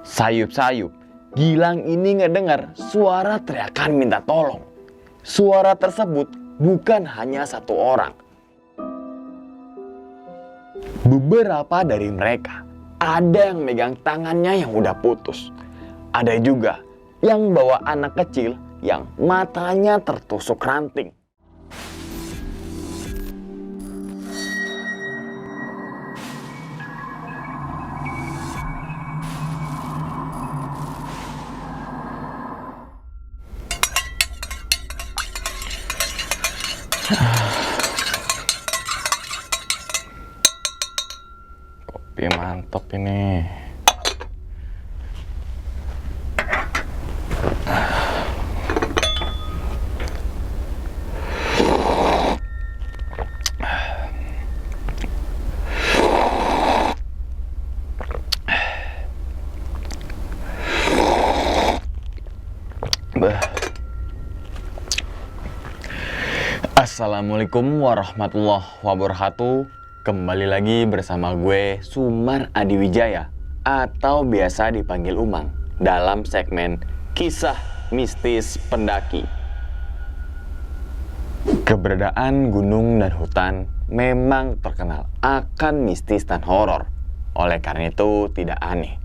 Sayup-sayup, Gilang ini ngedengar suara teriakan minta tolong. Suara tersebut bukan hanya satu orang. Beberapa dari mereka ada yang megang tangannya yang udah putus. Ada juga yang bawa anak kecil yang matanya tertusuk ranting. Kopi mantap ini. Assalamualaikum warahmatullahi wabarakatuh. Kembali lagi bersama gue Sumar Adiwijaya atau biasa dipanggil Umang dalam segmen Kisah Mistis Pendaki. Keberadaan gunung dan hutan memang terkenal akan mistis dan horor. Oleh karena itu tidak aneh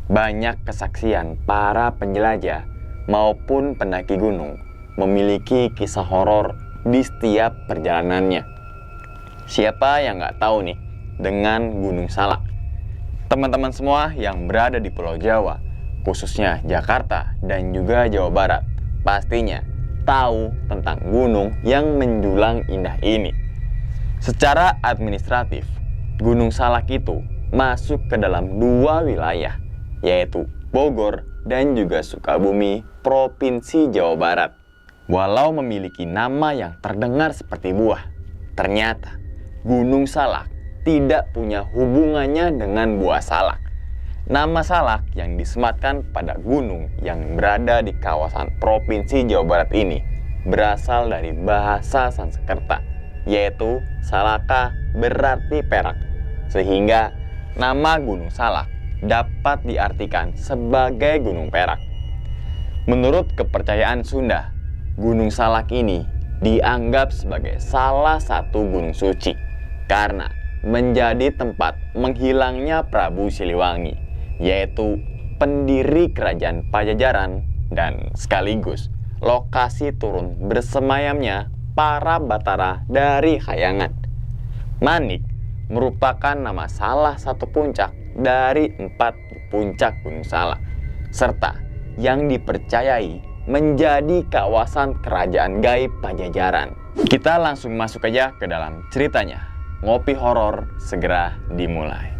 banyak kesaksian para penjelajah maupun pendaki gunung memiliki kisah horor di setiap perjalanannya. Siapa yang nggak tahu nih dengan Gunung Salak? Teman-teman semua yang berada di Pulau Jawa, khususnya Jakarta dan juga Jawa Barat, pastinya tahu tentang gunung yang menjulang indah ini. Secara administratif, Gunung Salak itu masuk ke dalam dua wilayah, yaitu Bogor dan juga Sukabumi, Provinsi Jawa Barat. Walau memiliki nama yang terdengar seperti buah, ternyata Gunung Salak tidak punya hubungannya dengan buah salak. Nama salak yang disematkan pada gunung yang berada di kawasan Provinsi Jawa Barat ini berasal dari bahasa Sanskerta, yaitu Salaka berarti perak, sehingga nama Gunung Salak dapat diartikan sebagai gunung perak. Menurut kepercayaan Sunda, Gunung Salak ini dianggap sebagai salah satu gunung suci karena menjadi tempat menghilangnya Prabu Siliwangi, yaitu pendiri kerajaan Pajajaran dan sekaligus lokasi turun bersemayamnya para Batara dari Hayangan. Manik merupakan nama salah satu puncak dari 4 puncak Gunung Salak, serta yang dipercayai menjadi kawasan kerajaan gaib Pajajaran. Kita langsung masuk aja ke dalam ceritanya. Ngopi horor segera dimulai.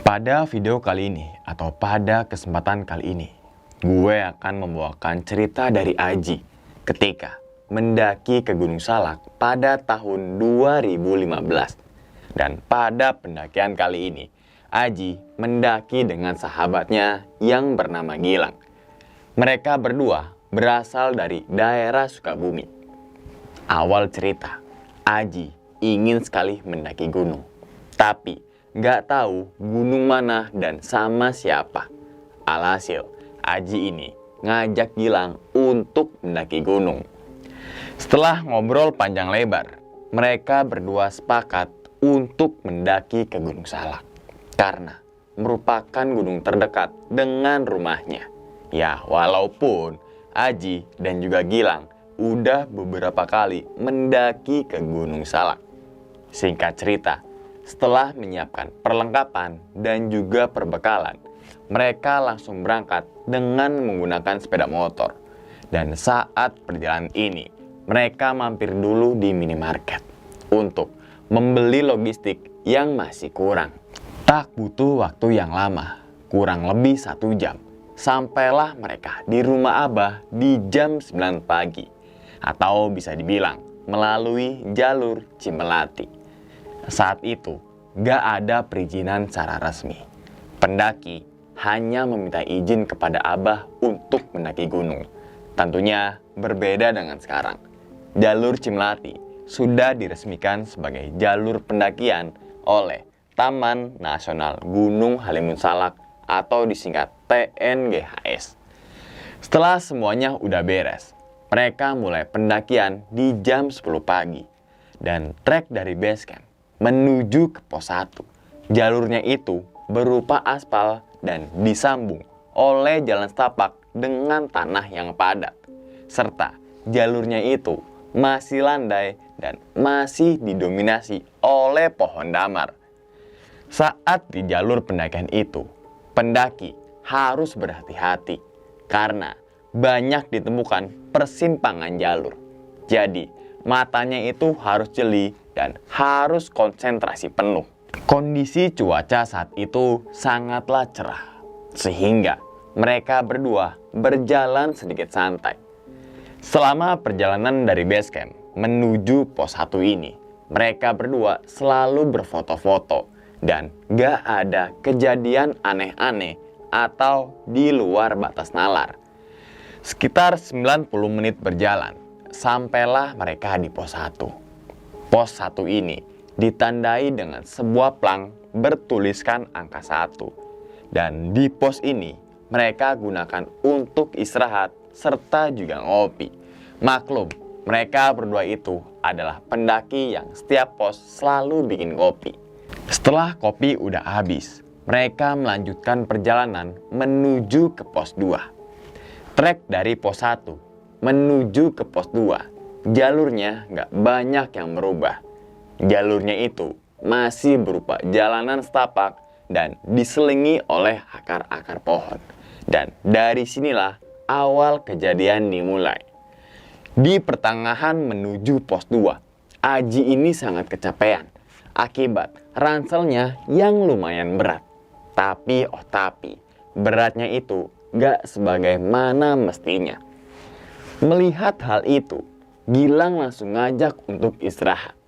Pada video kali ini atau pada kesempatan kali ini, gue akan membawakan cerita dari Aji ketika mendaki ke Gunung Salak pada tahun 2015. Dan pada pendakian kali ini, Aji mendaki dengan sahabatnya yang bernama Gilang. Mereka berdua berasal dari daerah Sukabumi. Awal cerita, Aji ingin sekali mendaki gunung, tapi nggak tahu gunung mana dan sama siapa. Alhasil, Aji ini ngajak Gilang untuk mendaki gunung. Setelah ngobrol panjang lebar, mereka berdua sepakat untuk mendaki ke Gunung Salak karena merupakan gunung terdekat dengan rumahnya. Ya, walaupun Aji dan juga Gilang udah beberapa kali mendaki ke Gunung Salak. Singkat cerita, setelah menyiapkan perlengkapan dan juga perbekalan, mereka langsung berangkat dengan menggunakan sepeda motor. Dan saat perjalanan ini, mereka mampir dulu di minimarket untuk membeli logistik yang masih kurang. Tak butuh waktu yang lama, kurang lebih 1 jam, sampailah mereka di rumah Abah di jam 9 pagi. atau bisa dibilang melalui jalur Cimelati. Saat itu, gak ada perizinan secara resmi. Pendaki hanya meminta izin kepada Abah untuk mendaki gunung. Tentunya berbeda dengan sekarang. Jalur Cimelati sudah diresmikan sebagai jalur pendakian oleh Taman Nasional Gunung Halimun Salak atau disingkat TNGHS. Setelah semuanya udah beres, mereka mulai pendakian di jam 10 pagi. Dan trek dari base camp menuju ke pos 1. Jalurnya itu berupa aspal dan disambung oleh jalan setapak dengan tanah yang padat. Serta jalurnya itu masih landai dan masih didominasi oleh pohon damar. Saat di jalur pendakian itu, pendaki harus berhati-hati karena banyak ditemukan persimpangan jalur. Jadi, matanya itu harus jeli dan harus konsentrasi penuh. Kondisi cuaca saat itu sangatlah cerah, sehingga mereka berdua berjalan sedikit santai. Selama perjalanan dari base camp menuju pos 1 ini, mereka berdua selalu berfoto-foto dan gak ada kejadian aneh-aneh atau di luar batas nalar. Sekitar 90 menit berjalan, sampailah mereka di pos 1. Pos 1 ini ditandai dengan sebuah plang bertuliskan angka 1. Dan di pos ini mereka gunakan untuk istirahat serta juga ngopi. Maklum, mereka berdua itu adalah pendaki yang setiap pos selalu bikin kopi. Setelah kopi udah habis, mereka melanjutkan perjalanan menuju ke pos 2. Trek dari pos 1 menuju ke pos 2, jalurnya nggak banyak yang berubah. Jalurnya itu masih berupa jalanan setapak dan diselingi oleh akar-akar pohon. Dan dari sinilah awal kejadian dimulai. Di pertengahan menuju pos 2, Aji ini sangat kecapean akibat ranselnya yang lumayan berat. Tapi beratnya itu gak sebagaimana mestinya. Melihat hal itu, Gilang langsung ngajak untuk istirahat.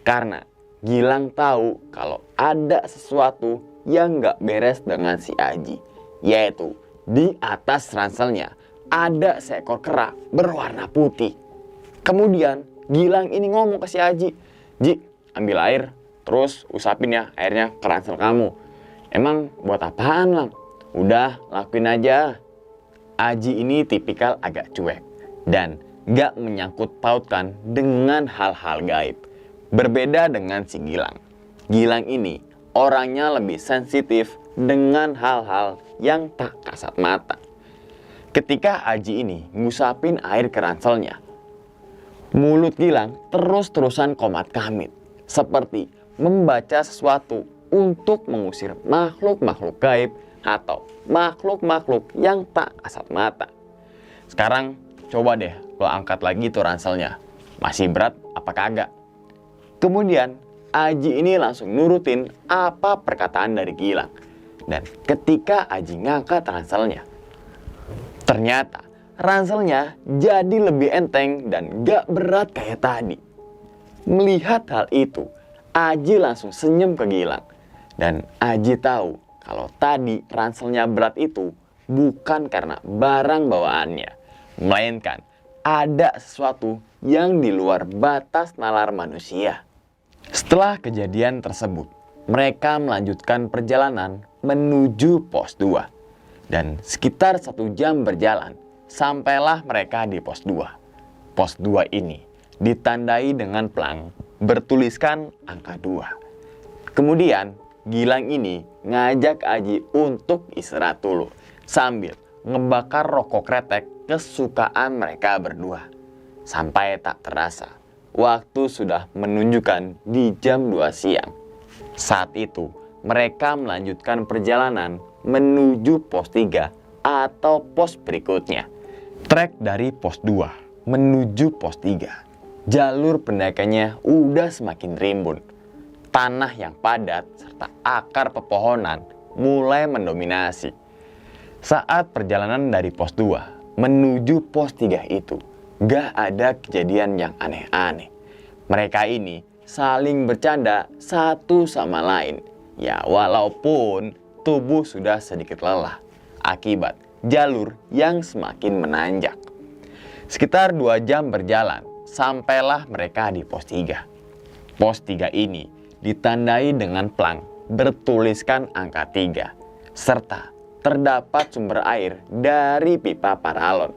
Karena Gilang tahu kalau ada sesuatu yang gak beres dengan si Aji. Yaitu di atas ranselnya ada seekor kera berwarna putih. Kemudian Gilang ini ngomong ke si Aji, "Ji, ambil air, terus usapin ya airnya ke ransel kamu." "Emang buat apaan, Lang?" "Udah, lakuin aja." Aji ini tipikal agak cuek dan gak menyangkut pautkan dengan hal-hal gaib. Berbeda dengan si Gilang. Gilang ini orangnya lebih sensitif dengan hal-hal yang tak kasat mata. Ketika Aji ini ngusapin air ke ranselnya, mulut Gilang terus-terusan komat kamit, seperti membaca sesuatu untuk mengusir makhluk-makhluk gaib atau makhluk-makhluk yang tak kasat mata. "Sekarang coba deh lo angkat lagi tuh ranselnya. Masih berat apa kagak?" Kemudian Aji ini langsung nurutin apa perkataan dari Gilang. Dan ketika Aji ngangkat ranselnya, ternyata ranselnya jadi lebih enteng dan gak berat kayak tadi. Melihat hal itu, Aji langsung senyum ke Gilang. Dan Aji tahu kalau tadi ranselnya berat itu bukan karena barang bawaannya, melainkan ada sesuatu yang di luar batas nalar manusia. Setelah kejadian tersebut, mereka melanjutkan perjalanan menuju pos 2. Dan sekitar 1 jam berjalan, sampailah mereka di pos 2. Pos 2 ini ditandai dengan plang bertuliskan angka 2. Kemudian Gilang ini ngajak Aji untuk istirahat dulu sambil ngebakar rokok kretek kesukaan mereka berdua. Sampai tak terasa, waktu sudah menunjukkan di jam 2 siang. Saat itu, mereka melanjutkan perjalanan menuju pos 3 atau pos berikutnya. Trek dari pos 2 menuju pos 3. Jalur pendakiannya udah semakin rimbun. Tanah yang padat serta akar pepohonan mulai mendominasi. Saat perjalanan dari pos 2 menuju pos 3 itu, Gak ada kejadian yang aneh-aneh. Mereka ini saling bercanda satu sama lain. Ya walaupun tubuh sudah sedikit lelah akibat jalur yang semakin menanjak. Sekitar 2 jam berjalan, sampailah mereka di pos 3. Pos 3 ini ditandai dengan plang bertuliskan angka 3, serta terdapat sumber air dari pipa paralon.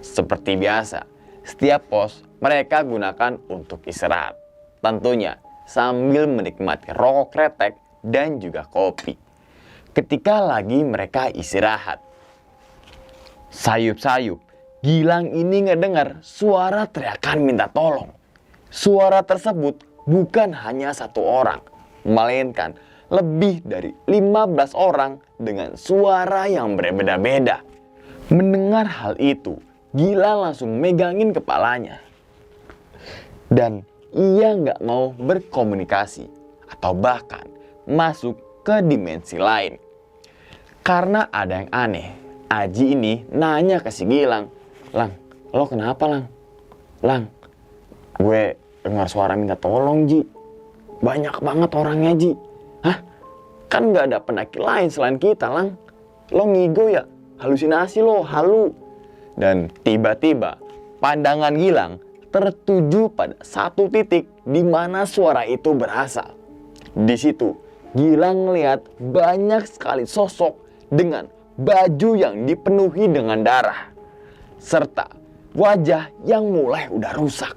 Seperti biasa, setiap pos mereka gunakan untuk istirahat. Tentunya sambil menikmati rokok kretek dan juga kopi. Ketika lagi mereka istirahat, sayup-sayup Gilang ini ngedengar suara teriakan minta tolong. Suara tersebut bukan hanya 1 orang, melainkan lebih dari 15 orang dengan suara yang berbeda-beda. Mendengar hal itu, Gilang langsung megangin kepalanya. Dan ia nggak mau berkomunikasi atau bahkan masuk ke dimensi lain. Karena ada yang aneh, Aji ini nanya ke si Gilang, "Lang, lo kenapa Lang? Lang, gue dengar suara minta tolong Ji. Banyak banget orangnya Ji." "Hah? Kan gak ada pendaki lain selain kita Lang. Lo ngigo ya? Halusinasi lo, halu." Dan tiba-tiba pandangan Gilang tertuju pada satu titik di mana suara itu berasal. Di situ Gilang melihat banyak sekali sosok dengan baju yang dipenuhi dengan darah, serta wajah yang mulai udah rusak.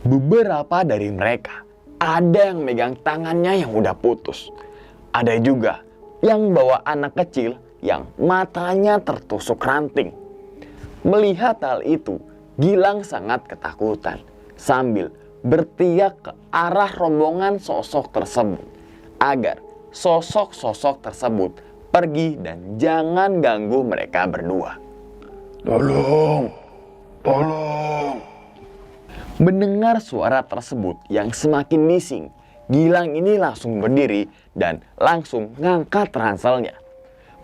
Beberapa dari mereka ada yang megang tangannya yang udah putus. Ada juga yang bawa anak kecil yang matanya tertusuk ranting. Melihat hal itu, Gilang sangat ketakutan sambil berteriak ke arah rombongan sosok tersebut agar sosok-sosok tersebut pergi dan jangan ganggu mereka berdua. "Tolong, tolong." Mendengar suara tersebut yang semakin bising, Gilang ini langsung berdiri dan langsung ngangkat ranselnya.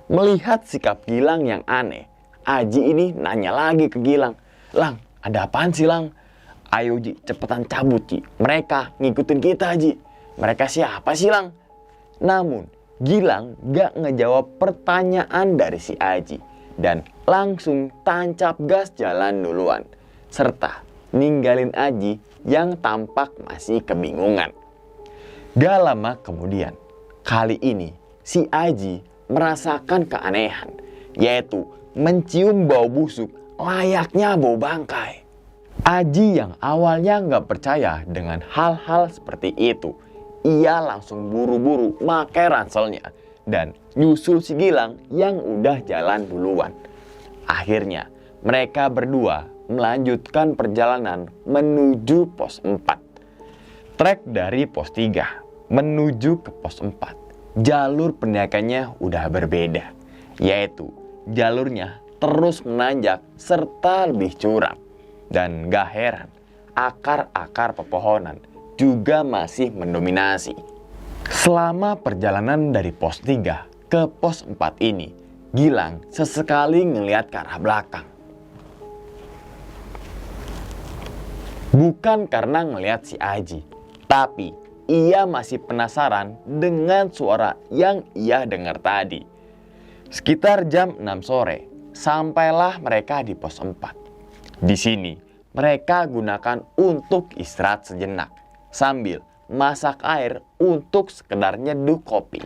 Melihat sikap Gilang yang aneh, Aji ini nanya lagi ke Gilang, "Lang, ada apaan sih Lang? Ayo Ji, cepetan cabut Ji. Mereka ngikutin kita Ji. Mereka siapa sih Lang?" Namun Gilang gak ngejawab pertanyaan dari si Aji dan langsung tancap gas jalan duluan, serta ninggalin Aji yang tampak masih kebingungan. Gak lama kemudian, kali ini si Aji merasakan keanehan, yaitu mencium bau busuk layaknya bau bangkai. Aji yang awalnya gak percaya dengan hal-hal seperti itu, ia langsung buru-buru pakai ranselnya dan nyusul si Gilang yang udah jalan duluan. Akhirnya mereka berdua melanjutkan perjalanan menuju pos 4. Trek dari pos 3 menuju ke pos 4, jalur pendakiannya udah berbeda, yaitu jalurnya terus menanjak serta lebih curam. Dan gak heran, akar-akar pepohonan juga masih mendominasi. Selama perjalanan dari pos 3 ke pos 4 ini, Gilang sesekali ngelihat ke arah belakang. Bukan karena ngelihat si Aji, tapi ia masih penasaran dengan suara yang ia dengar tadi. Sekitar jam 6 sore, sampailah mereka di pos 4. Di sini, mereka gunakan untuk istirahat sejenak, sambil masak air untuk sekedar nyeduh kopi.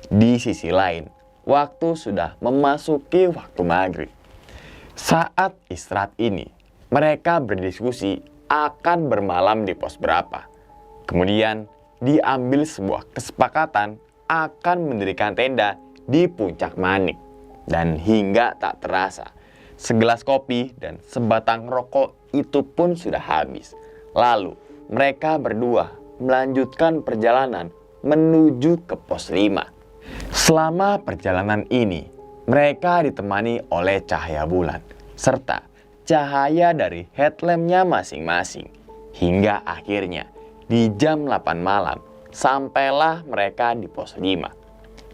Di sisi lain, waktu sudah memasuki waktu maghrib. Saat istirahat ini, mereka berdiskusi akan bermalam di pos berapa. Kemudian diambil sebuah kesepakatan akan mendirikan tenda di Puncak Manik. Dan hingga tak terasa, segelas kopi dan sebatang rokok itu pun sudah habis. Lalu mereka berdua melanjutkan perjalanan menuju ke pos 5. Selama perjalanan ini, mereka ditemani oleh cahaya bulan serta cahaya dari headlampnya masing-masing. Hingga akhirnya di jam 8 malam sampailah mereka di pos 5.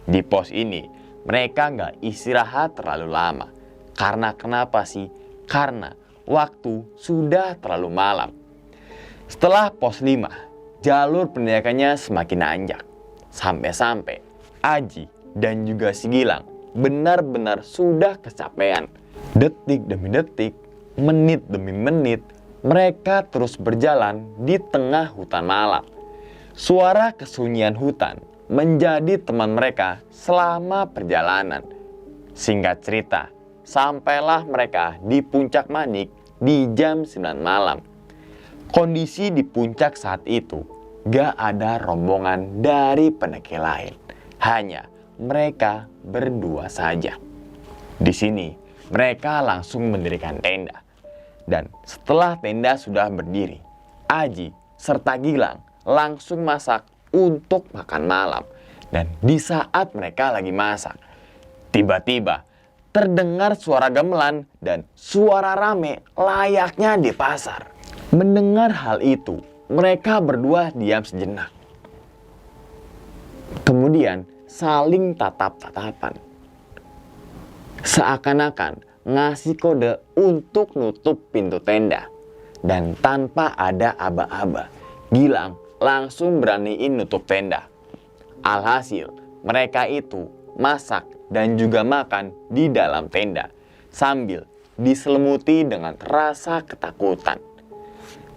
Di pos ini mereka nggak istirahat terlalu lama. Karena kenapa sih? Karena waktu sudah terlalu malam. Setelah pos 5, jalur pendidikannya semakin nanjak. Sampai-sampai Aji dan juga si Gilang benar-benar sudah kecapean. Detik demi detik, menit demi menit, mereka terus berjalan di tengah hutan malam. Suara kesunyian hutan menjadi teman mereka selama perjalanan. Singkat cerita, sampailah mereka di Puncak Manik di jam 9 malam. Kondisi di puncak saat itu gak ada rombongan dari pendaki lain. Hanya mereka berdua saja. Di sini mereka langsung mendirikan tenda. Dan setelah tenda sudah berdiri, Aji serta Gilang langsung masak untuk makan malam. Dan di saat mereka lagi masak, tiba-tiba terdengar suara gamelan dan suara rame layaknya di pasar. Mendengar hal itu, mereka berdua diam sejenak. Kemudian saling tatap-tatapan. Seakan-akan ngasih kode untuk nutup pintu tenda. Dan tanpa ada aba-aba, Gilang langsung beraniin nutup tenda. Alhasil, mereka itu masak dan juga makan di dalam tenda sambil diselimuti dengan rasa ketakutan.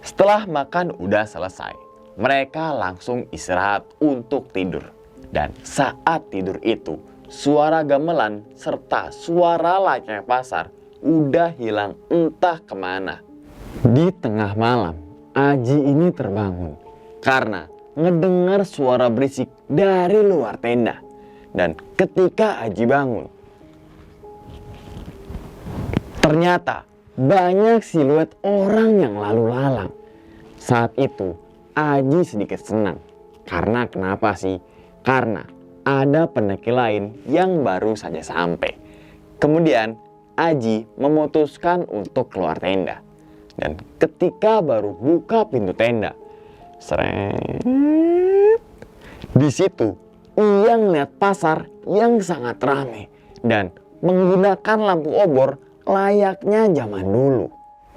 Setelah makan udah selesai, mereka langsung istirahat untuk tidur. Dan saat tidur itu, suara gamelan serta suara layaknya pasar udah hilang entah kemana. Di tengah malam, Aji ini terbangun karena ngedengar suara berisik dari luar tenda. Dan ketika Aji bangun, ternyata banyak siluet orang yang lalu lalang. Saat itu Aji sedikit senang. Karena kenapa sih? Karena ada pendaki lain yang baru saja sampai. Kemudian Aji memutuskan untuk keluar tenda. Dan ketika baru buka pintu tenda, seret, di situ ia ngeliat pasar yang sangat ramai dan menggunakan lampu obor layaknya zaman dulu.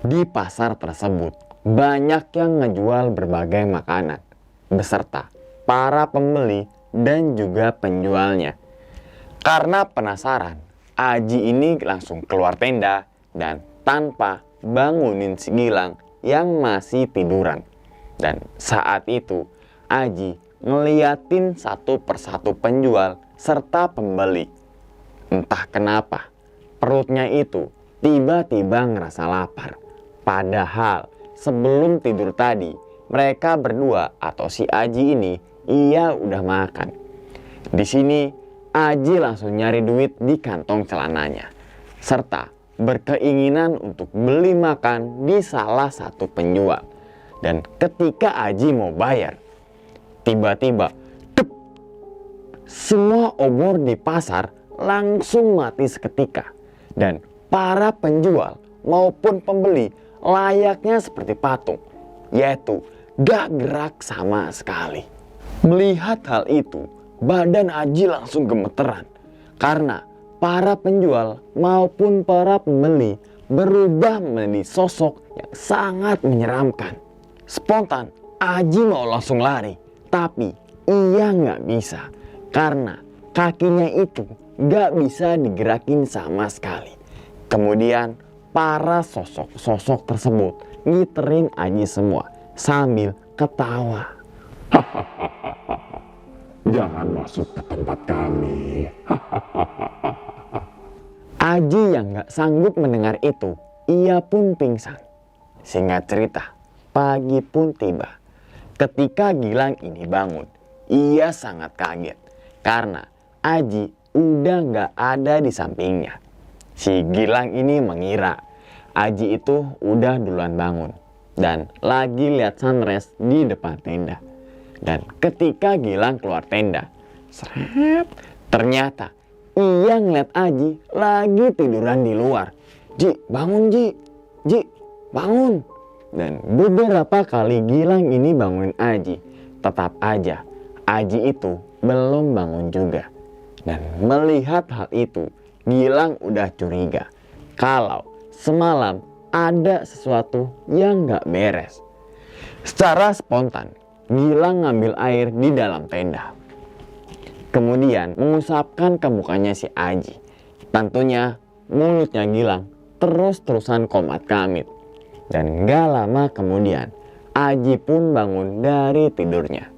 Di pasar tersebut banyak yang ngejual berbagai makanan beserta para pembeli dan juga penjualnya. Karena penasaran, Aji ini langsung keluar tenda dan tanpa bangunin si Gilang yang masih tiduran. Dan saat itu Aji ngeliatin satu persatu penjual serta pembeli. Entah kenapa perutnya itu tiba-tiba ngerasa lapar. Padahal sebelum tidur tadi mereka berdua atau si Aji ini ia udah makan. Di sini Aji langsung nyari duit di kantong celananya serta berkeinginan untuk beli makan di salah satu penjual. Dan ketika Aji mau bayar, tiba-tiba semua obor di pasar langsung mati seketika. Dan para penjual maupun pembeli layaknya seperti patung, yaitu gak gerak sama sekali. Melihat hal itu, badan Aji langsung gemeteran karena para penjual maupun para pembeli berubah menjadi sosok yang sangat menyeramkan. Spontan Aji mau langsung lari, tapi ia nggak bisa karena kakinya itu nggak bisa digerakin sama sekali. Kemudian para sosok-sosok tersebut ngiterin Aji semua sambil ketawa. Jangan masuk ke tempat kami. Aji yang gak sanggup mendengar itu, ia pun pingsan. Singkat cerita, pagi pun tiba. Ketika Gilang ini bangun, ia sangat kaget karena Aji udah gak ada di sampingnya. Si Gilang ini mengira Aji itu udah duluan bangun dan lagi lihat sunrise di depan tenda. Dan ketika Gilang keluar tenda, ternyata ia ngeliat Aji lagi tiduran di luar. Ji, bangun Ji, Ji, bangun. Dan beberapa kali Gilang ini bangunin Aji, tetap aja Aji itu belum bangun juga. Dan melihat hal itu, Gilang udah curiga kalau semalam ada sesuatu yang gak beres. Secara spontan, Gilang ngambil air di dalam tenda. Kemudian mengusapkan ke mukanya si Aji. Tentunya mulutnya Gilang terus-terusan komat-kamit. Dan gak lama kemudian Aji pun bangun dari tidurnya.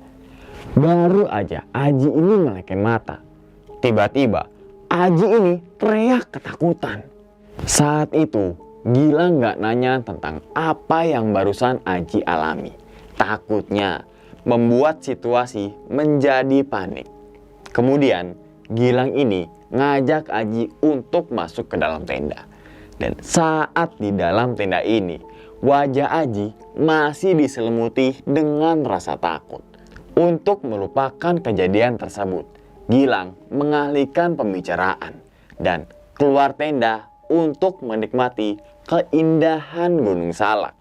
Baru aja Aji ini melekeh mata, tiba-tiba Aji ini teriak ketakutan. Saat itu Gilang gak nanya tentang apa yang barusan Aji alami. Takutnya membuat situasi menjadi panik. Kemudian Gilang ini ngajak Aji untuk masuk ke dalam tenda. Dan saat di dalam tenda ini, wajah Aji masih diselimuti dengan rasa takut. Untuk melupakan kejadian tersebut, Gilang mengalihkan pembicaraan dan keluar tenda untuk menikmati keindahan Gunung Salak.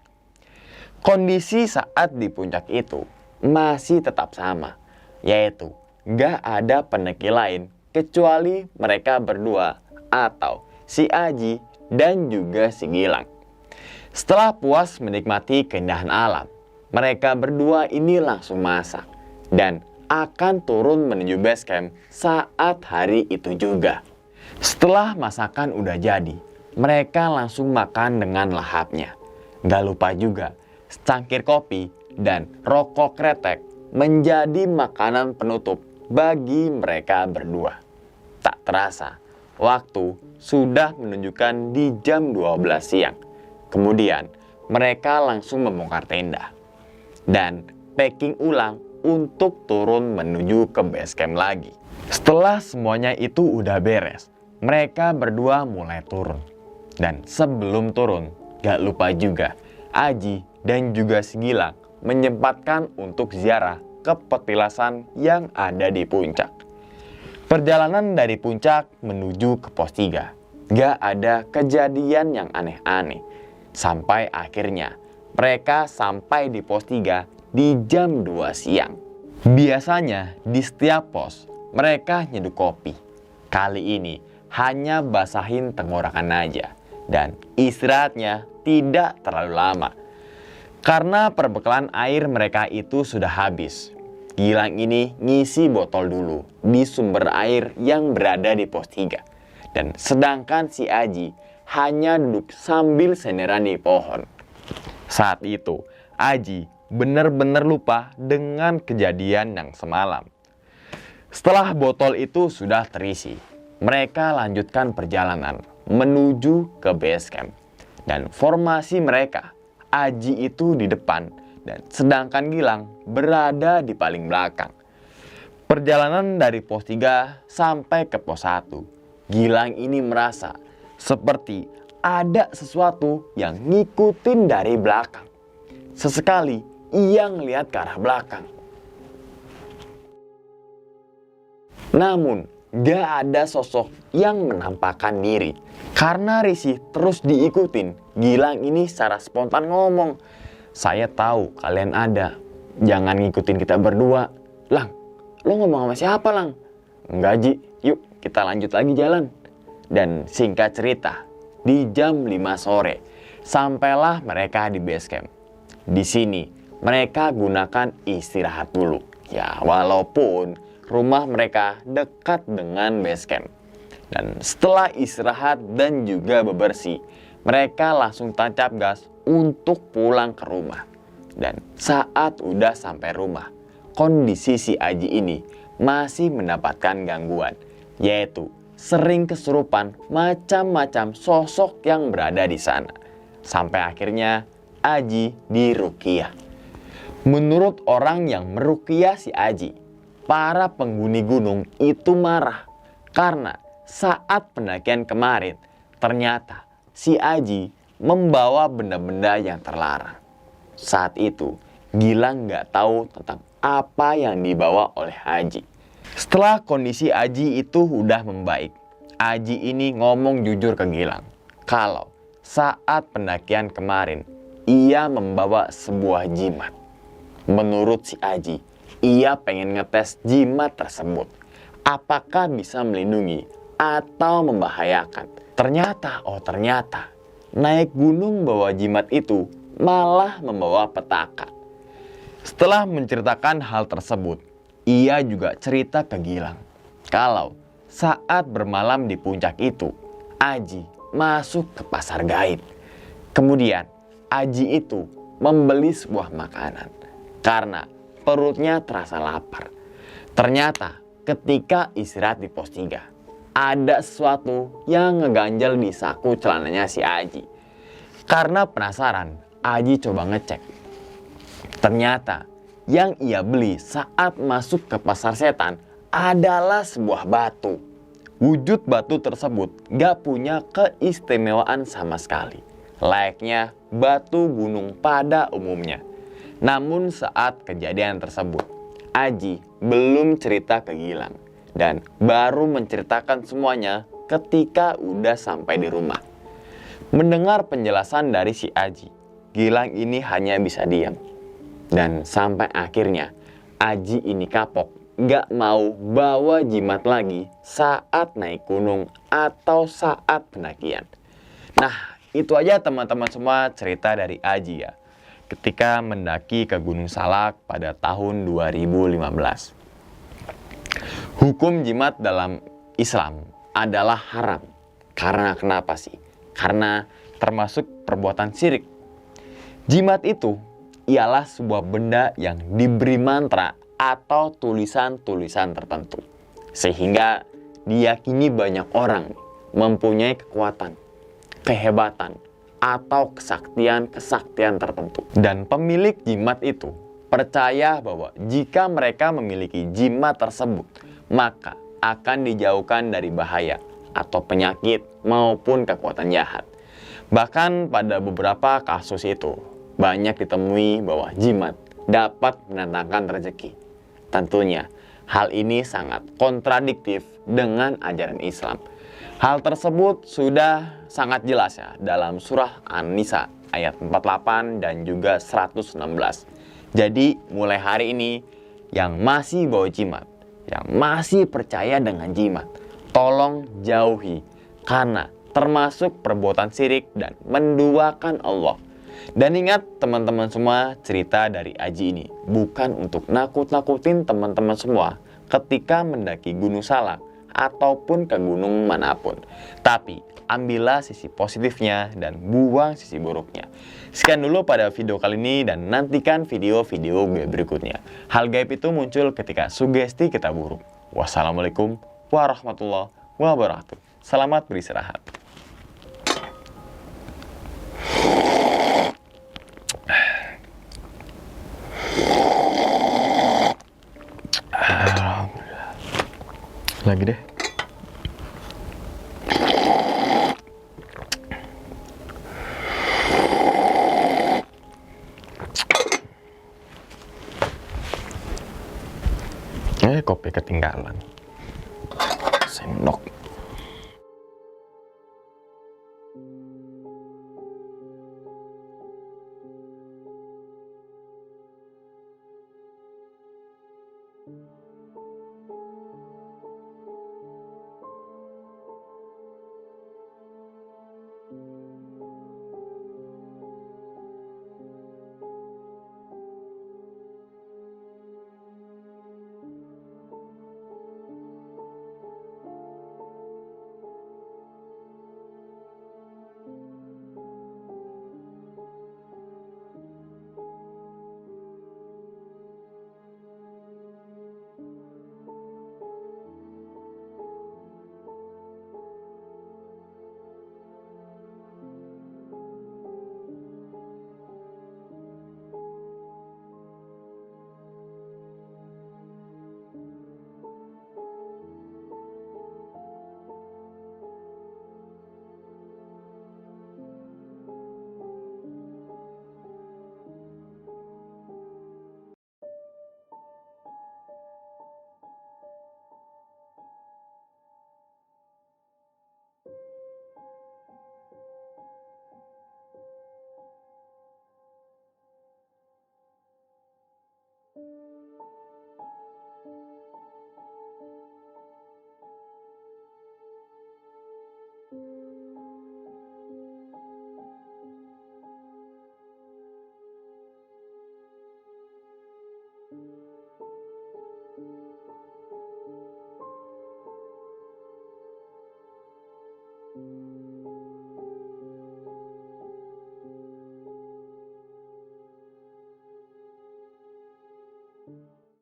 Kondisi saat di puncak itu masih tetap sama, yaitu gak ada pendaki lain kecuali mereka berdua atau si Aji dan juga si Gilang. Setelah puas menikmati keindahan alam, mereka berdua ini langsung masak dan akan turun menuju base camp saat hari itu juga. Setelah masakan udah jadi, mereka langsung makan dengan lahapnya. Gak lupa juga, secangkir kopi dan rokok kretek menjadi makanan penutup bagi mereka berdua. Tak terasa, waktu sudah menunjukkan di jam 12 siang. Kemudian mereka langsung membongkar tenda dan packing ulang untuk turun menuju ke base camp lagi. Setelah semuanya itu udah beres, mereka berdua mulai turun. Dan sebelum turun, gak lupa juga Aji dan juga si Gilang menyempatkan untuk ziarah ke petilasan yang ada di puncak. Perjalanan dari puncak menuju ke pos 3 gak ada kejadian yang aneh-aneh. Sampai akhirnya mereka sampai di pos 3 di jam 2 siang. Biasanya di setiap pos mereka nyeduh kopi. Kali ini hanya basahin tenggorokan aja dan istirahatnya tidak terlalu lama. Karena perbekalan air mereka itu sudah habis. Gilang ini ngisi botol dulu di sumber air yang berada di pos 3. Dan sedangkan si Aji hanya duduk sambil senderan di pohon. Saat itu Aji benar-benar lupa dengan kejadian yang semalam. Setelah botol itu sudah terisi, mereka lanjutkan perjalanan menuju ke base camp. Dan formasi mereka, Aji itu di depan dan sedangkan Gilang berada di paling belakang. Perjalanan dari pos 3 sampai ke pos 1, Gilang ini merasa seperti ada sesuatu yang ngikutin dari belakang. Sesekali ia ngelihat ke arah belakang. Namun gak ada sosok yang menampakkan diri. Karena risih terus diikutin, Gilang ini secara spontan ngomong, "Saya tahu kalian ada, jangan ngikutin kita berdua." "Lang, lo ngomong sama siapa, Lang?" "Enggak, Ji, yuk kita lanjut lagi jalan." Dan singkat cerita, di jam 5 sore sampailah mereka di base camp. Di sini mereka gunakan istirahat dulu. Ya, walaupun rumah mereka dekat dengan base camp. Dan setelah istirahat dan juga bebersih, mereka langsung tancap gas untuk pulang ke rumah. Dan saat udah sampai rumah, kondisi si Aji ini masih mendapatkan gangguan, yaitu sering kesurupan macam-macam sosok yang berada di sana. Sampai akhirnya Aji diruqyah. Menurut orang yang meruqyah si Aji, para penghuni gunung itu marah karena saat pendakian kemarin ternyata si Aji membawa benda-benda yang terlarang. Saat itu Gilang nggak tahu tentang apa yang dibawa oleh Aji. Setelah kondisi Aji itu udah membaik, Aji ini ngomong jujur ke Gilang kalau saat pendakian kemarin ia membawa sebuah jimat. Menurut si Aji, ia pengen ngetes jimat tersebut apakah bisa melindungi atau membahayakan. Ternyata naik gunung bawa jimat itu malah membawa petaka. Setelah menceritakan hal tersebut, ia juga cerita ke Gilang kalau saat bermalam di puncak itu, Aji masuk ke pasar gaib. Kemudian Aji itu membeli sebuah makanan karena perutnya terasa lapar. Ternyata ketika istirahat di pos 3, ada sesuatu yang ngeganjel di saku celananya si Aji. Karena penasaran, Aji coba ngecek. Ternyata yang ia beli saat masuk ke pasar setan adalah sebuah batu. Wujud batu tersebut gak punya keistimewaan sama sekali, layaknya batu gunung pada umumnya. Namun saat kejadian tersebut, Aji belum cerita ke Gilang dan baru menceritakan semuanya ketika udah sampai di rumah. Mendengar penjelasan dari si Aji, Gilang ini hanya bisa diam. Dan sampai akhirnya Aji ini kapok, gak mau bawa jimat lagi saat naik gunung atau saat pendakian. Nah, itu aja teman-teman semua cerita dari Aji ya, ketika mendaki ke Gunung Salak pada tahun 2015. Hukum jimat dalam Islam adalah haram. Karena kenapa sih? Karena termasuk perbuatan syirik. Jimat itu ialah sebuah benda yang diberi mantra atau tulisan-tulisan tertentu, sehingga diyakini banyak orang mempunyai kekuatan, kehebatan, atau kesaktian-kesaktian tertentu. Dan pemilik jimat itu percaya bahwa jika mereka memiliki jimat tersebut, maka akan dijauhkan dari bahaya atau penyakit maupun kekuatan jahat. Bahkan pada beberapa kasus itu, banyak ditemui bahwa jimat dapat mendatangkan rezeki. Tentunya, hal ini sangat kontradiktif dengan ajaran Islam. Hal tersebut sudah sangat jelas ya dalam surah An-Nisa ayat 48 dan juga 116. Jadi mulai hari ini yang masih bawa jimat, yang masih percaya dengan jimat, tolong jauhi karena termasuk perbuatan syirik dan menduakan Allah. Dan ingat teman-teman semua, cerita dari Aji ini bukan untuk nakut-nakutin teman-teman semua ketika mendaki Gunung Salak ataupun ke gunung manapun. Tapi ambillah sisi positifnya dan buang sisi buruknya. Sekian dulu pada video kali ini dan nantikan video-video gue berikutnya. Hal gaib itu muncul ketika sugesti kita buruk. Wassalamualaikum warahmatullahi wabarakatuh. Selamat beristirahat. Lagi deh. Kopi ketinggalan. Sendok.